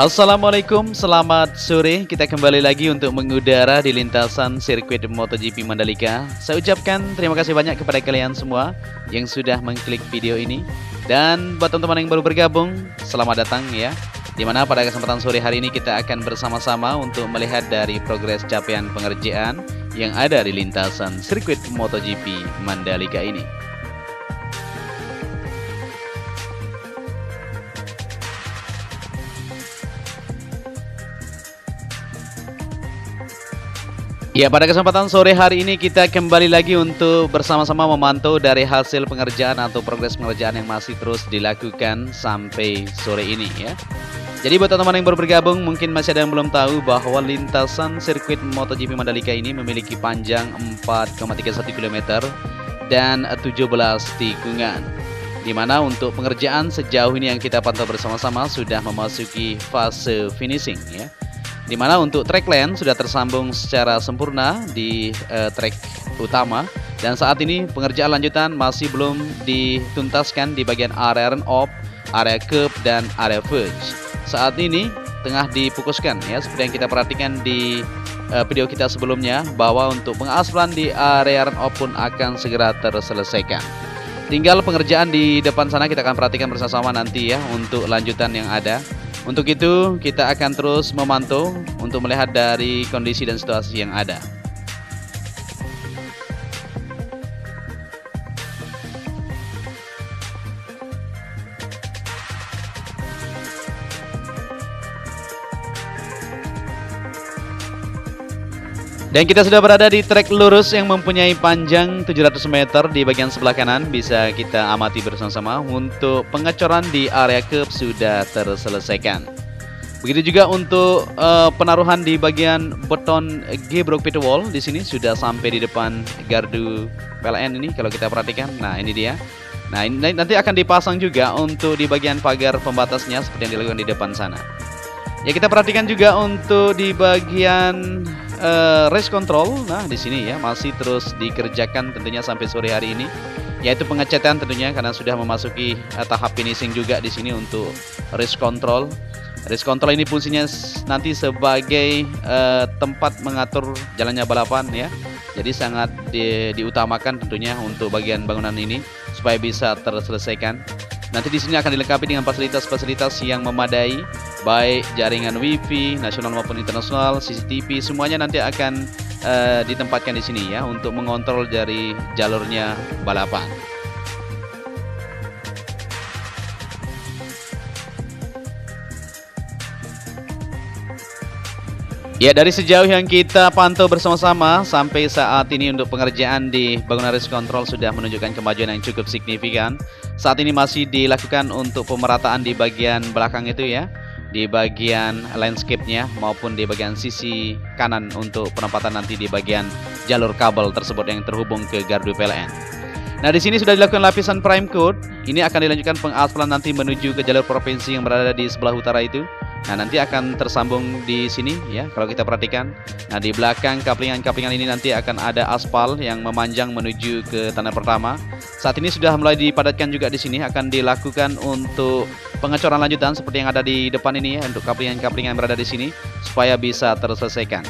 Assalamualaikum, selamat sore. Kita kembali lagi untuk mengudara di lintasan sirkuit MotoGP Mandalika. Saya ucapkan terima kasih banyak kepada kalian semua yang sudah mengklik video ini. Dan buat teman-teman yang baru bergabung, selamat datang ya. Dimana pada kesempatan sore hari ini kita akan bersama-sama untuk melihat dari progres capaian pengerjaan yang ada di lintasan sirkuit MotoGP Mandalika ini. Ya, pada kesempatan sore hari ini kita kembali lagi untuk bersama-sama memantau dari hasil pengerjaan atau progres pengerjaan yang masih terus dilakukan sampai sore ini ya. Jadi buat teman-teman yang baru bergabung, mungkin masih ada yang belum tahu bahwa lintasan sirkuit MotoGP Mandalika ini memiliki panjang 4,31 km dan 17 tikungan. Dimana untuk pengerjaan sejauh ini yang kita pantau bersama-sama sudah memasuki fase finishing ya. Dimana untuk track lane sudah tersambung secara sempurna di track utama. Dan saat ini pengerjaan lanjutan masih belum dituntaskan di bagian area run-off, area curb, dan area verge. Saat ini tengah difokuskan ya, seperti yang kita perhatikan di video kita sebelumnya, bahwa untuk pengaspalan di area run-off pun akan segera terselesaikan. Tinggal pengerjaan di depan sana kita akan perhatikan bersama-sama nanti ya untuk lanjutan yang ada. Untuk itu kita akan terus memantau untuk melihat dari kondisi dan situasi yang ada. Dan kita sudah berada di trek lurus yang mempunyai panjang 700 meter di bagian sebelah kanan. Bisa kita amati bersama-sama. Untuk pengecoran di area curb sudah terselesaikan. Begitu juga untuk penaruhan di bagian beton gearbox pit wall di sini sudah sampai di depan gardu PLN ini kalau kita perhatikan. Nah, ini dia. Nah, ini nanti akan dipasang juga untuk di bagian pagar pembatasnya seperti yang dilakukan di depan sana. Ya, kita perhatikan juga untuk di bagian race control. Nah, di sini ya masih terus dikerjakan tentunya sampai sore hari ini, yaitu pengecetan tentunya karena sudah memasuki tahap finishing juga di sini untuk race control. Race control ini fungsinya nanti sebagai tempat mengatur jalannya balapan ya. Jadi sangat diutamakan tentunya untuk bagian bangunan ini supaya bisa terselesaikan. Nanti di sini akan dilengkapi dengan fasilitas-fasilitas yang memadai, baik jaringan WiFi nasional maupun internasional, CCTV, semuanya nanti akan ditempatkan di sini ya untuk mengontrol dari jalurnya balapan. Ya, dari sejauh yang kita pantau bersama-sama sampai saat ini untuk pengerjaan di bangunan race control sudah menunjukkan kemajuan yang cukup signifikan. Saat ini masih dilakukan untuk pemerataan di bagian belakang itu ya, di bagian landscape-nya maupun di bagian sisi kanan untuk penempatan nanti di bagian jalur kabel tersebut yang terhubung ke gardu PLN. Nah, di sini sudah dilakukan lapisan prime coat. Ini akan dilanjutkan pengaspalan nanti menuju ke jalur provinsi yang berada di sebelah utara itu. Nah, nanti akan tersambung di sini ya kalau kita perhatikan. Nah, di belakang kaplingan-kaplingan ini nanti akan ada aspal yang memanjang menuju ke tanah pertama. Saat ini sudah mulai dipadatkan juga di sini, akan dilakukan untuk pengecoran lanjutan seperti yang ada di depan ini ya, untuk kaplingan-kaplingan yang berada di sini supaya bisa terselesaikan.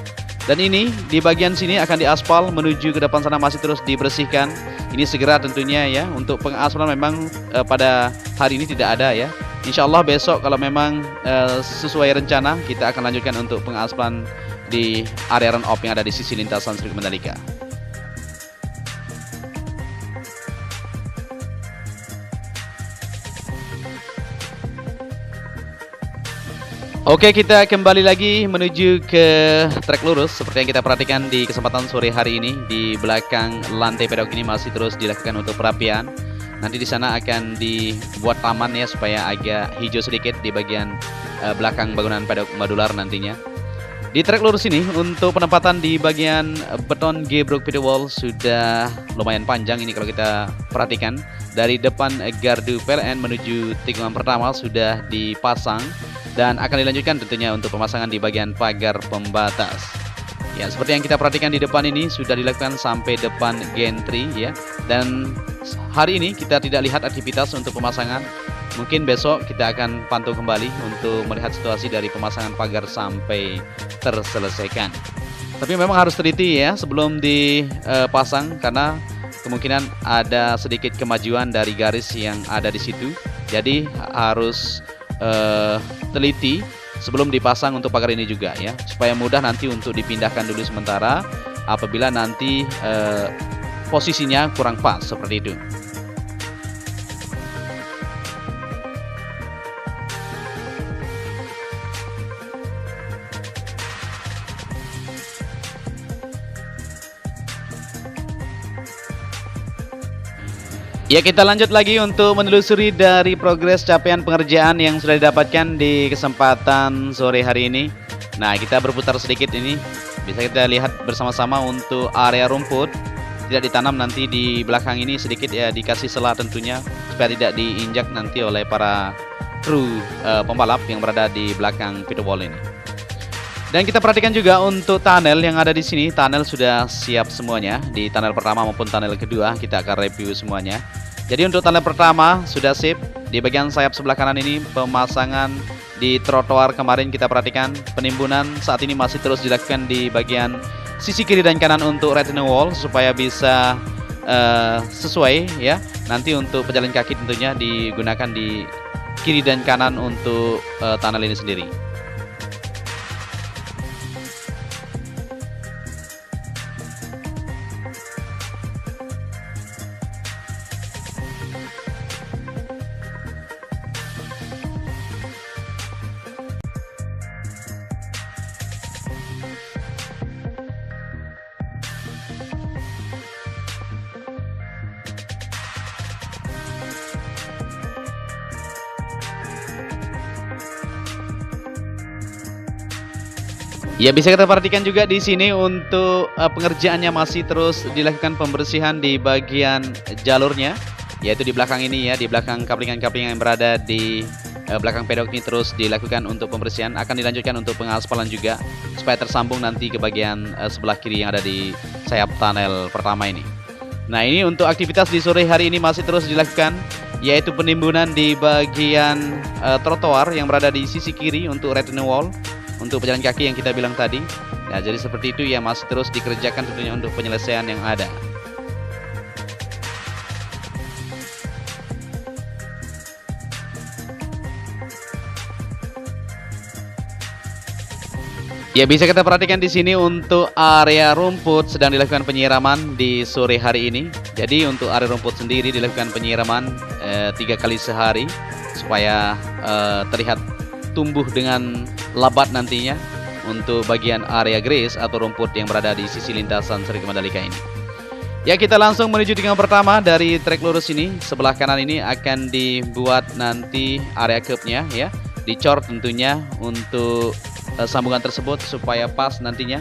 Dan ini di bagian sini akan diaspal menuju ke depan sana masih terus dibersihkan. Ini segera tentunya ya, untuk pengaspalan memang pada hari ini tidak ada ya. Insya Allah besok kalau memang sesuai rencana kita akan lanjutkan untuk pengaspalan di area run-off yang ada di sisi lintasan sirkuit Mandalika. Oke, kita kembali lagi menuju ke trek lurus seperti yang kita perhatikan di kesempatan sore hari ini. Di belakang lantai pedok ini masih terus dilakukan untuk perapian. Nanti di sana akan dibuat taman ya supaya agak hijau sedikit di bagian belakang bangunan pedok modular nantinya. Di trek lurus ini untuk penempatan di bagian beton gearbox pit wall sudah lumayan panjang ini kalau kita perhatikan. Dari depan gardu PLN menuju tikungan pertama sudah dipasang dan akan dilanjutkan tentunya untuk pemasangan di bagian pagar pembatas. Ya, seperti yang kita perhatikan di depan ini sudah dilakukan sampai depan gantry ya. Dan hari ini kita tidak lihat aktivitas untuk pemasangan Mungkin besok kita akan pantau kembali untuk melihat situasi dari pemasangan pagar sampai terselesaikan. Tapi memang harus teliti ya sebelum dipasang karena kemungkinan ada sedikit kemajuan dari garis yang ada di situ. Jadi harus teliti sebelum dipasang untuk pagar ini juga ya, supaya mudah nanti untuk dipindahkan dulu sementara apabila nanti posisinya kurang pas seperti itu. Ya, kita lanjut lagi untuk menelusuri dari progres capaian pengerjaan yang sudah didapatkan di kesempatan sore hari ini. Nah, kita berputar sedikit ini. Bisa kita lihat bersama-sama untuk area rumput tidak ditanam nanti di belakang ini sedikit ya, dikasih sela tentunya supaya tidak diinjak nanti oleh para kru pembalap yang berada di belakang pit wall ini. Dan kita perhatikan juga untuk tunnel yang ada di sini, tunnel sudah siap semuanya. Di tunnel pertama maupun tunnel kedua kita akan review semuanya. Jadi untuk tunnel pertama sudah sip. Di bagian sayap sebelah kanan ini pemasangan di trotoar kemarin kita perhatikan, penimbunan saat ini masih terus dilakukan di bagian sisi kiri dan kanan untuk retaining wall supaya bisa sesuai ya. Nanti untuk pejalan kaki tentunya digunakan di kiri dan kanan untuk tunnel ini sendiri. Ya, bisa kita perhatikan juga di sini untuk pengerjaannya masih terus dilakukan pembersihan di bagian jalurnya, yaitu di belakang ini ya, di belakang kaplingan-kaplingan yang berada di belakang pedok ini terus dilakukan untuk pembersihan. Akan dilanjutkan untuk pengaspalan juga supaya tersambung nanti ke bagian sebelah kiri yang ada di sayap tunnel pertama ini. Nah, ini untuk aktivitas di sore hari ini masih terus dilakukan, yaitu penimbunan di bagian trotoar yang berada di sisi kiri untuk retaining wall untuk pejalan kaki yang kita bilang tadi. Nah, jadi seperti itu ya, masih terus dikerjakan tentunya untuk penyelesaian yang ada. Ya, bisa kita perhatikan di sini untuk area rumput sedang dilakukan penyiraman di sore hari ini. Jadi untuk area rumput sendiri dilakukan penyiraman 3 kali sehari supaya terlihat tumbuh dengan lebat nantinya untuk bagian area grass atau rumput yang berada di sisi lintasan sirkuit Mandalika ini. Ya, kita langsung menuju tikungan pertama dari trek lurus ini. Sebelah kanan ini akan dibuat nanti area curb-nya ya, dicor tentunya untuk sambungan tersebut supaya pas nantinya.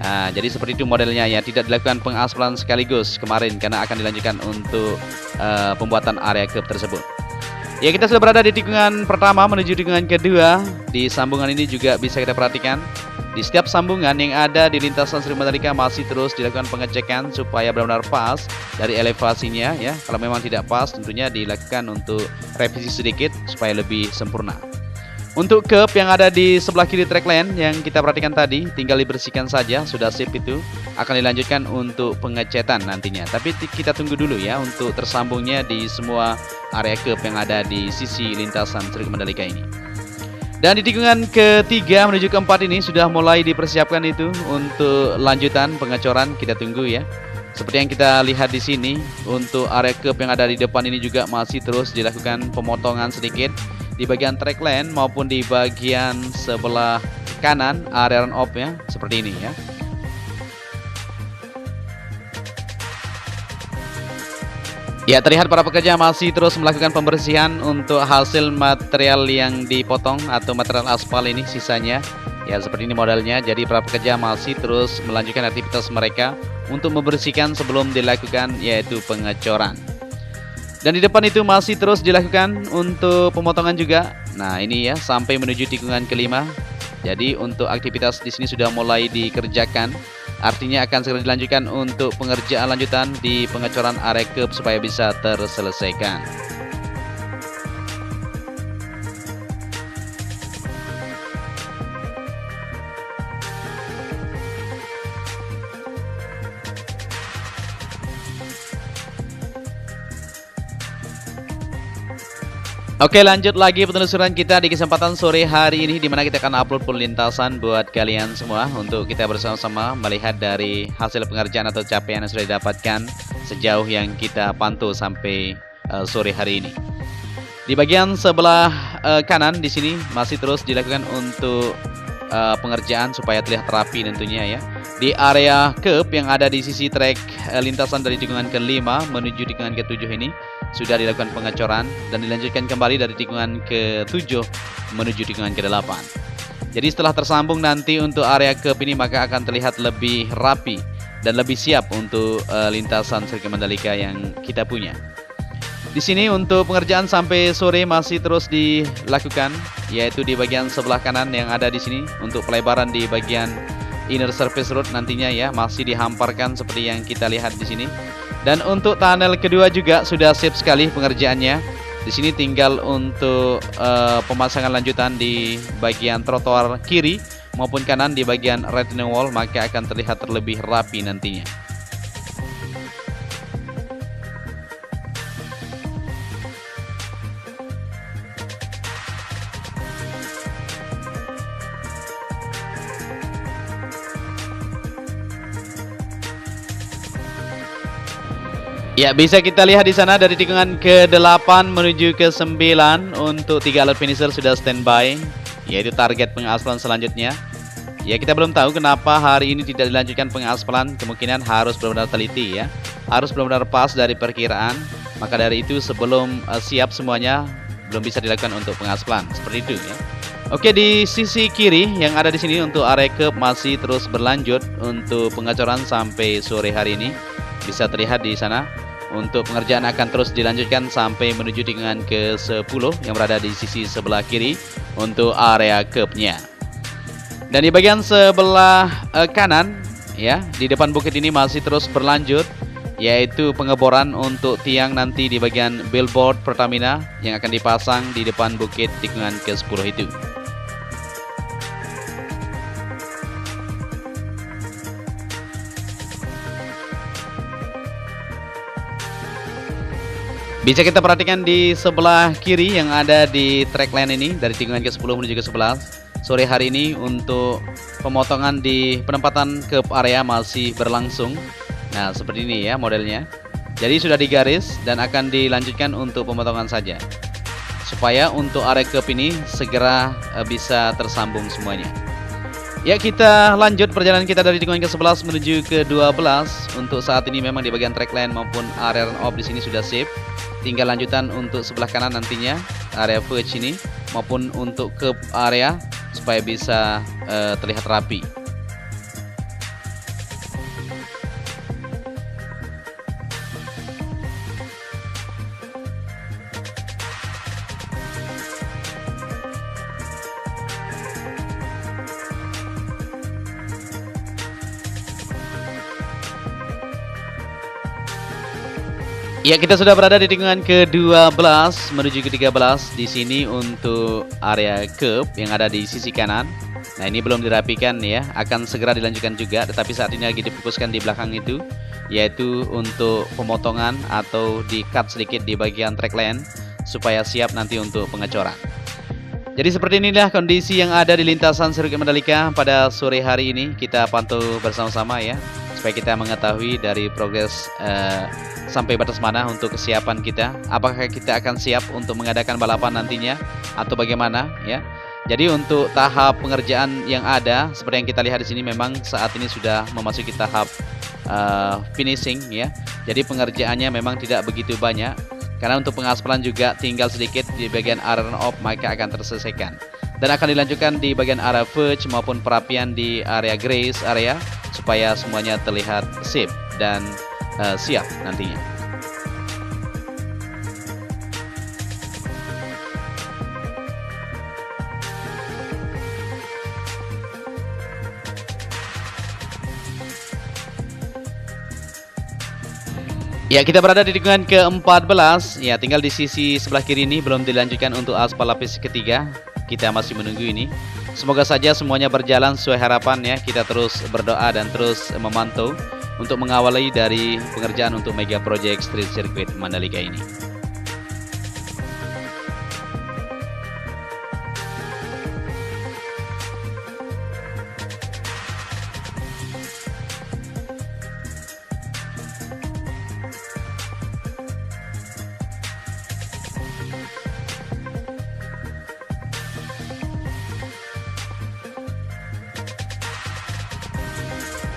Nah, jadi seperti itu modelnya ya, tidak dilakukan pengaspalan sekaligus kemarin karena akan dilanjutkan untuk pembuatan area curb tersebut. Ya, kita sudah berada di tikungan pertama menuju tikungan kedua. Di sambungan ini juga bisa kita perhatikan, di setiap sambungan yang ada di lintasan sirkuit Mandalika masih terus dilakukan pengecekan supaya benar-benar pas dari elevasinya ya. Kalau memang tidak pas tentunya dilakukan untuk revisi sedikit supaya lebih sempurna. Untuk curb yang ada di sebelah kiri track lane yang kita perhatikan tadi, tinggal dibersihkan saja, sudah sip itu. Akan dilanjutkan untuk pengecetan nantinya. Tapi kita tunggu dulu ya untuk tersambungnya di semua area curb yang ada di sisi lintasan sirkuit Mandalika ini. Dan di tikungan ketiga menuju keempat ini sudah mulai dipersiapkan itu untuk lanjutan pengecoran, kita tunggu ya. Seperti yang kita lihat di sini, untuk area curb yang ada di depan ini juga masih terus dilakukan pemotongan sedikit di bagian track lane maupun di bagian sebelah kanan area run off ya, seperti ini ya. Ya, terlihat para pekerja masih terus melakukan pembersihan untuk hasil material yang dipotong atau material aspal ini sisanya. Ya, seperti ini modelnya. Jadi para pekerja masih terus melanjutkan aktivitas mereka untuk membersihkan sebelum dilakukan yaitu pengecoran. Dan di depan itu masih terus dilakukan untuk pemotongan juga. Nah, ini ya sampai menuju tikungan kelima. Jadi untuk aktivitas di sini sudah mulai dikerjakan. Artinya akan segera dilanjutkan untuk pengerjaan lanjutan di pengecoran area curb supaya bisa terselesaikan. Oke, lanjut lagi penelusuran kita di kesempatan sore hari ini, di mana kita akan upload full lintasan buat kalian semua untuk kita bersama-sama melihat dari hasil pengerjaan atau capaian yang sudah didapatkan sejauh yang kita pantau sampai sore hari ini. Di bagian sebelah kanan di sini masih terus dilakukan untuk pengerjaan supaya terlihat rapi tentunya ya. Di area curb yang ada di sisi trek lintasan dari tikungan ke-5 menuju tikungan ke-7 ini sudah dilakukan pengecoran dan dilanjutkan kembali dari tikungan ke-7 menuju tikungan ke-8. Jadi setelah tersambung nanti untuk area curb ini maka akan terlihat lebih rapi dan lebih siap untuk lintasan sirkuit Mandalika yang kita punya. Di sini untuk pengerjaan sampai sore masih terus dilakukan, yaitu di bagian sebelah kanan yang ada di sini untuk pelebaran di bagian inner surface road nantinya ya masih dihamparkan seperti yang kita lihat di sini. Dan untuk tunnel kedua juga sudah siap sekali pengerjaannya. Di sini tinggal untuk pemasangan lanjutan di bagian trotoar kiri maupun kanan di bagian retaining wall, maka akan terlihat terlebih rapi nantinya. Ya, bisa kita lihat di sana dari tikungan ke-8 menuju ke-9 untuk 3 alat finisher sudah standby, yaitu target pengaspalan selanjutnya. Ya, kita belum tahu kenapa hari ini tidak dilanjutkan pengaspalan, kemungkinan harus benar-benar teliti ya. Harus benar-benar pas dari perkiraan. Maka dari itu sebelum siap semuanya belum bisa dilakukan untuk pengaspalan, seperti itu ya. Oke, di sisi kiri yang ada di sini untuk area curb masih terus berlanjut untuk pengecoran sampai sore hari ini. Bisa terlihat di sana. Untuk pengerjaan akan terus dilanjutkan sampai menuju tikungan ke-10 yang berada di sisi sebelah kiri untuk area curbnya. Dan di bagian sebelah kanan ya, di depan bukit ini masih terus berlanjut, yaitu pengeboran untuk tiang nanti di bagian billboard Pertamina yang akan dipasang di depan bukit tikungan ke-10 itu. Bisa kita perhatikan di sebelah kiri yang ada di track line ini dari tikungan ke-10 menuju ke-11. Sore hari ini untuk pemotongan di penempatan curb area masih berlangsung. Nah, seperti ini ya modelnya. Jadi sudah digaris dan akan dilanjutkan untuk pemotongan saja. Supaya untuk area curb ini segera bisa tersambung semuanya. Ya, kita lanjut perjalanan kita dari tikungan ke-11 menuju ke-12. Untuk saat ini memang di bagian track line maupun area run off di sini sudah sip. Tinggal lanjutan untuk sebelah kanan nantinya area verge ini maupun untuk curb area supaya bisa terlihat rapi. Ya, kita sudah berada di tikungan ke-12 menuju ke-13. Di sini untuk area curb yang ada di sisi kanan. Nah, ini belum dirapikan ya, akan segera dilanjutkan juga, tetapi saat ini lagi difokuskan di belakang itu, yaitu untuk pemotongan atau di-cut sedikit di bagian track line supaya siap nanti untuk pengecoran. Jadi seperti inilah kondisi yang ada di lintasan sirkuit Mandalika pada sore hari ini. Kita pantau bersama-sama ya, supaya kita mengetahui dari progres sampai batas mana untuk kesiapan kita. Apakah kita akan siap untuk mengadakan balapan nantinya atau bagaimana ya. Jadi untuk tahap pengerjaan yang ada seperti yang kita lihat di sini memang saat ini sudah memasuki tahap finishing ya. Jadi pengerjaannya memang tidak begitu banyak. Karena untuk pengaspalan juga tinggal sedikit di bagian area run off, maka akan terselesaikan. Dan akan dilanjutkan di bagian area verge maupun perapian di area grace area supaya semuanya terlihat sip dan siap nantinya. Ya, kita berada di tikungan ke-14. Ya, tinggal di sisi sebelah kiri ini belum dilanjutkan untuk aspal lapis ketiga. Kita masih menunggu ini. Semoga saja semuanya berjalan sesuai harapan ya. Kita terus berdoa dan terus memantau untuk mengawali dari pengerjaan untuk Mega Project Street Circuit Mandalika ini.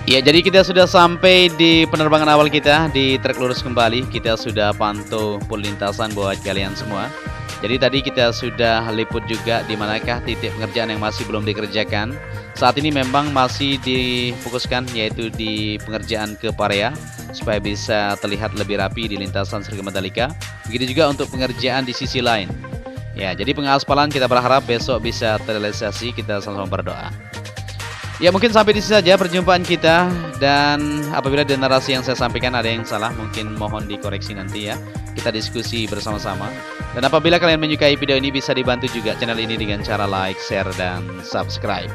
Ya, jadi kita sudah sampai di penerbangan awal kita di trek lurus kembali. Kita sudah pantau full lintasan buat kalian semua. Jadi tadi kita sudah liput juga di manakah titik pengerjaan yang masih belum dikerjakan. Saat ini memang masih difokuskan yaitu di pengerjaan ke Parea supaya bisa terlihat lebih rapi di lintasan Sirkuit Mandalika. Begitu juga untuk pengerjaan di sisi lain. Ya, jadi pengaspalan kita berharap besok bisa terrealisasi. Kita sama-sama berdoa. Ya, mungkin sampai di sini saja perjumpaan kita, dan apabila di narasi yang saya sampaikan ada yang salah mungkin mohon dikoreksi nanti ya. Kita diskusi bersama-sama. Dan apabila kalian menyukai video ini bisa dibantu juga channel ini dengan cara like, share, dan subscribe.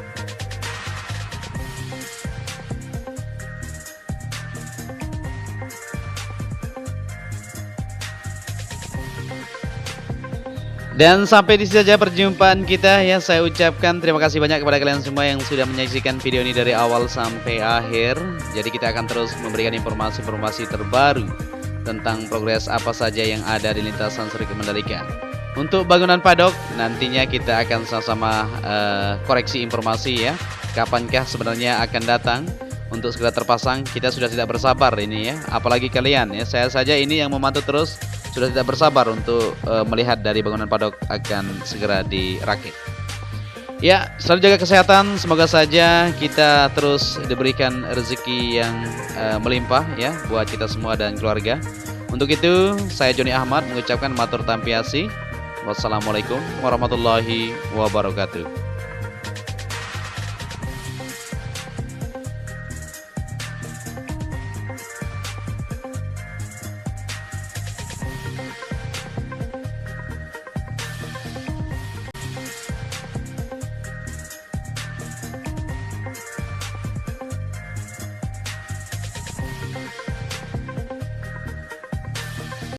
Dan sampai di sini saja perjumpaan kita ya. Saya ucapkan terima kasih banyak kepada kalian semua yang sudah menyaksikan video ini dari awal sampai akhir. Jadi kita akan terus memberikan informasi-informasi terbaru tentang progres apa saja yang ada di lintasan Sirkuit Mandalika. Untuk bangunan paddock nantinya kita akan sama-sama koreksi informasi ya. Kapankah sebenarnya akan datang untuk segera terpasang? Kita sudah tidak bersabar ini ya. Apalagi kalian ya. Saya saja ini yang memantau terus sudah tidak bersabar untuk melihat dari bangunan paddock akan segera dirakit. Ya, selalu jaga kesehatan. Semoga saja kita terus diberikan rezeki yang melimpah ya buat kita semua dan keluarga. Untuk itu, saya Joni Ahmad mengucapkan matur tampiasi. Wassalamualaikum warahmatullahi wabarakatuh.